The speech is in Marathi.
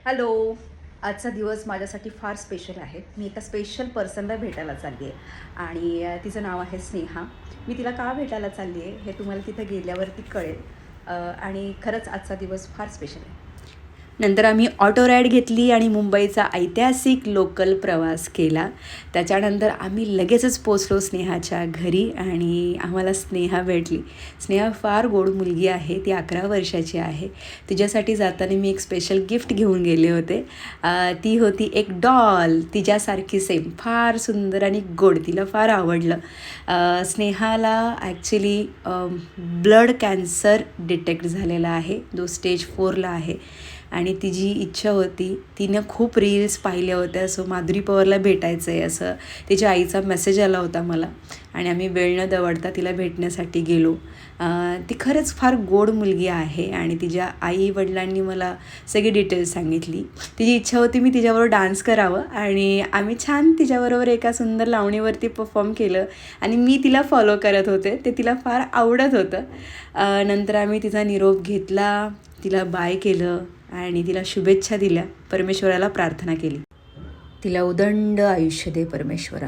हॅलो. आजचा दिवस माझ्यासाठी फार स्पेशल आहे. मी एका स्पेशल पर्सनला भेटायला चालली आहे आणि तिचं नाव आहे स्नेहा. मी तिला का भेटायला चालली आहे हे तुम्हाला तिथं गेल्यावरती कळेल. आणि खरंच आजचा दिवस फार स्पेशल आहे. नंतर आम्ही ऑटो राईड घेतली आणि मुंबईचा ऐतिहासिक लोकल प्रवास केला. त्याच्यानंतर आम्ही लगेचच पोचलो स्नेहाच्या घरी आणि आम्हाला स्नेहा भेटली. स्नेहा फार गोड मुलगी आहे. ती 11 वर्षाची आहे. तिच्यासाठी जाताना मी एक स्पेशल गिफ्ट घेऊन गेले होते. ती होती एक डॉल, तिच्यासारखी सेम, फार सुंदर आणि गोड. तिला फार आवडलं. स्नेहाला ॲक्च्युली ब्लड कॅन्सर डिटेक्ट झालेला आहे, जो स्टेज 4ला आहे. आणि तिची इच्छा होती, तिनं खूप रील्स पाहिल्या होत्या, सो माधुरी पवारला भेटायचं आहे असं तिच्या आईचा मेसेज आला होता मला. आणि आम्ही वेळ न दवडता तिला भेटण्यासाठी गेलो. ती खरंच फार गोड मुलगी आहे आणि तिच्या आई वडिलांनी मला सगळी डिटेल्स सांगितली. तिची इच्छा होती मी तिच्याबरोबर डान्स करावं आणि आम्ही छान तिच्याबरोबर एका सुंदर लावणीवरती परफॉर्म केलं आणि मी तिला फॉलो करत होते. ते तिला फार आवडत होतं. नंतर आम्ही तिचा निरोप घेतला, तिला बाय केलं आणि तिला शुभेच्छा दिल्या. परमेश्वराला प्रार्थना केली, तिला उदंड आयुष्य दे परमेश्वरा.